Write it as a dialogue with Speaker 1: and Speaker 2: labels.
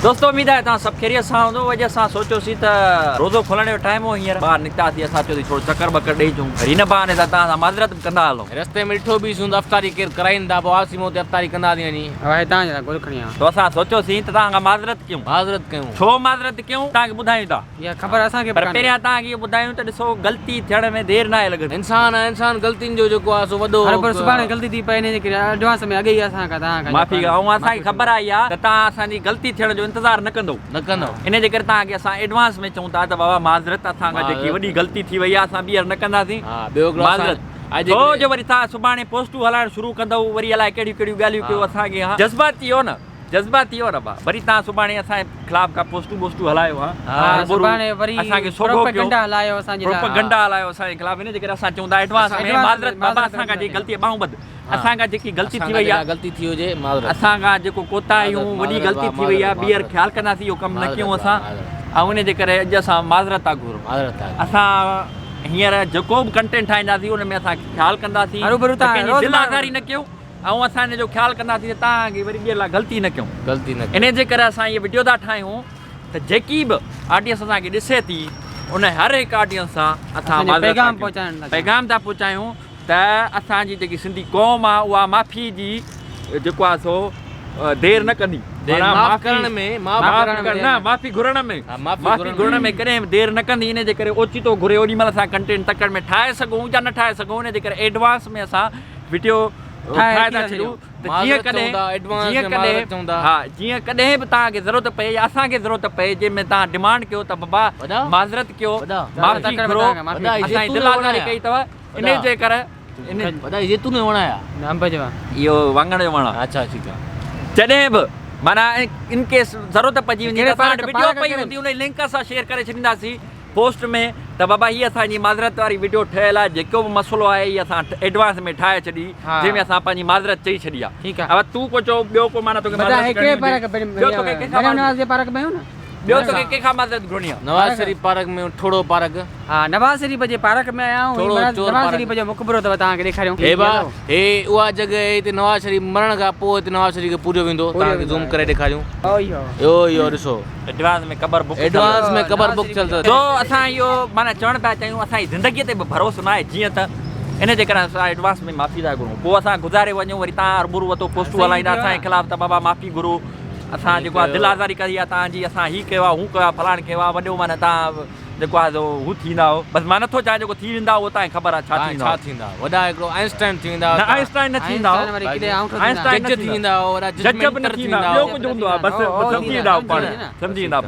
Speaker 1: दोस्तों उम्मीद है तव्हां सभु ख़ैरियत सां हूंदो। अॼु असां सोचियोसीं त रोज़ो खोलण जो टाइम हो, हींअर ॿाहिरि निकितासीं। असां चयोसीं थोरो चकर बकर ॾेई अचूं, हिन बहाने सां तव्हां सां माज़रत कंदा हलूं।
Speaker 2: रस्ते में ॾिठो बि सूं अफ़्तारी केरु कराईंदा, पोइ आसिमो ते अफ़्तारी कंदा थी वञी।
Speaker 3: हितां जा गुल खणी
Speaker 1: तो असां सोचियोसीं त तव्हां खां माज़रत कयूं।
Speaker 2: माज़रत कयूं।
Speaker 1: छो माज़रत कयूं तव्हांखे ॿुधायूं था,
Speaker 3: इहा ख़बर असांखे
Speaker 1: पर पहिरियां तव्हांखे इहो ॿुधायूं त ॾिसो ग़लती थियण में देरि न आहे लॻंदी।
Speaker 2: इंसान ग़लतियुनि जो जेको आहे सो वॾो
Speaker 3: पर सुभाणे ग़लती थी पए, हिन जे करे एडवांस में अॻे ई असां खां तव्हां खां
Speaker 1: माफ़ी ऐं असांखे ख़बर आई आहे त तव्हां असांजी ग़लती थियण जो इंतज़ारु न कंदो। इन जे करे तव्हांखे असां एडवांस में चऊं था त बाबा माज़रत, असां खां जेकी वॾी ग़लती थी वई आहे असां ॿीहर न कंदासीं। माज़रत छो जो वरी तव्हां सुभाणे पोस्टूं हलाइण शुरू कंदव, वरी अलाए कहिड़ियूं कहिड़ियूं ॻाल्हियूं कयो असांखे। हा जज़्बाती हो न, जज़्बाती हो न बा, वरी तव्हां सुभाणे असांजे ख़िलाफ़ का पोस्टूं हलायो।
Speaker 3: सुभाणे वरी
Speaker 1: असांखे सोभो कयो,
Speaker 3: हलायो असांजे
Speaker 1: प्रोपेगेंडा हलायो असांजे ख़िलाफ़। इन जे करे असां चऊं था एडवांस में माज़रत। बाबा असां खां जेकी ग़लती ॿाहूं ॿध, असां खां जेकी ग़लती थी वई आहे,
Speaker 2: ग़लती थी हुजे माज़रत।
Speaker 1: असां खां जेको कोताहियूं वॾी ग़लती थी वई आहे, ॿीहर ख़्यालु कंदासीं इहो कमु न कयूं असां। ऐं इन जे करे अॼु असां माज़रत था घुरूं। असां हींअर जेको बि कंटेंट ठाहींदासीं उन में असां ख़्यालु कंदासीं, दिलाज़ारी न कयूं ऐं असां हिन जो ख़्यालु कंदासीं त तव्हांखे वरी ॿिए लाइ ग़लती न कयूं। इन जे करे असां इहे वीडियो था ठाहियूं त जेकी बि ऑडियंस असांखे ॾिसे थी उन हर हिकु ऑडियंस सां असां पैगाम था पहुचायूं त असांजी जेकी सिंधी क़ौम आहे उहा माफ़ी जी जेको आहे सो देरि न कंदी। माफ़ी घुरण में कॾहिं देरि न कंदी। इन जे करे ओचितो घुरे ओॾी महिल असां कंटेंट तकड़ में ठाहे सघूं या न ठाहे सघूं। इन जे करे एडवांस में असां वीडियो ठाहे था छॾियूं त जीअं कॾहिं बि तव्हांखे ज़रूरत पए या असांखे ज़रूरत पए जंहिंमें तव्हां डिमांड कयो त बाबा माज़रत कयो, माफ़ी घुरो, असांजी दिलाज़ारी कई अथव। इन जे करे
Speaker 2: जैतून जो वण आया,
Speaker 3: अंब जो
Speaker 1: इहो वाङण जो वण आहे।
Speaker 2: अच्छा ठीकु आहे।
Speaker 1: जॾहिं बि माना इन केस ज़रूरत पइजी वञे वीडियो पई हूंदी उन लिंक असां शेयर करे छॾींदासीं पोस्ट में त बाबा हीअ असांजी माज़रत वारी वीडियो ठहियल आहे। जेको बि मसइलो आहे इहा असां एडवांस में ठाहे छॾी, जंहिंमें असां पंहिंजी माज़रत चई छॾी आहे। ठीकु आहे। तूं को चओ ॿियो को माना तोखे ॿियो तोखे कंहिंखां माज़रत घुरणी आहे?
Speaker 2: नवाज़ शरीफ पार्क में ठोड़ो पार्क।
Speaker 3: हा नवाज़ शरीफ जे पार्क में आया आहियूं। नवाज़ शरीफ जो मुक़बरो अथव, तव्हांखे ॾेखारियूं।
Speaker 2: हे उहा जॻह हिते नवाज़ शरीफ मरण खां पोइ हिते नवाज़ शरीफ खे पूॼो वेंदो, तव्हांखे ज़ूम करे ॾेखारियूं। इहो ॾिसो
Speaker 1: एडवांस में क़बर बुक चलंदो। जो असां इहो माना चवणु पिया चाहियूं असांजी ज़िंदगीअ ते बि भरोसो न आहे जीअं त इन जे करे असां एडवांस में माफ़ी था घुरूं। पोइ असां गुज़ारे वञूं वरी तव्हां अरबुर वतो पोस्टूं हलाईंदा असांजे ख़िलाफ़ त बाबा माफ़ी घुरो, असां जेको आहे दिलाज़ारी कई आहे तव्हांजी, असां हीअ कयो आहे हू कयो आहे फलाण कयो आहे वॾो माना तव्हां जेको आहे हू थींदा हो। बसि मां नथो चाहियां जेको थी वेंदा उहो तव्हांखे ख़बर आहे छा थींदा।
Speaker 2: वॾा हिकिड़ो आइंस्टाइन थींदा,
Speaker 1: आइंस्टाइन न थींदा,
Speaker 2: जज थींदा,
Speaker 1: जज बि न थींदा, ॿियो कुझु हूंदो आहे। बसि सम्झी वेंदा पाण, सम्झी वेंदा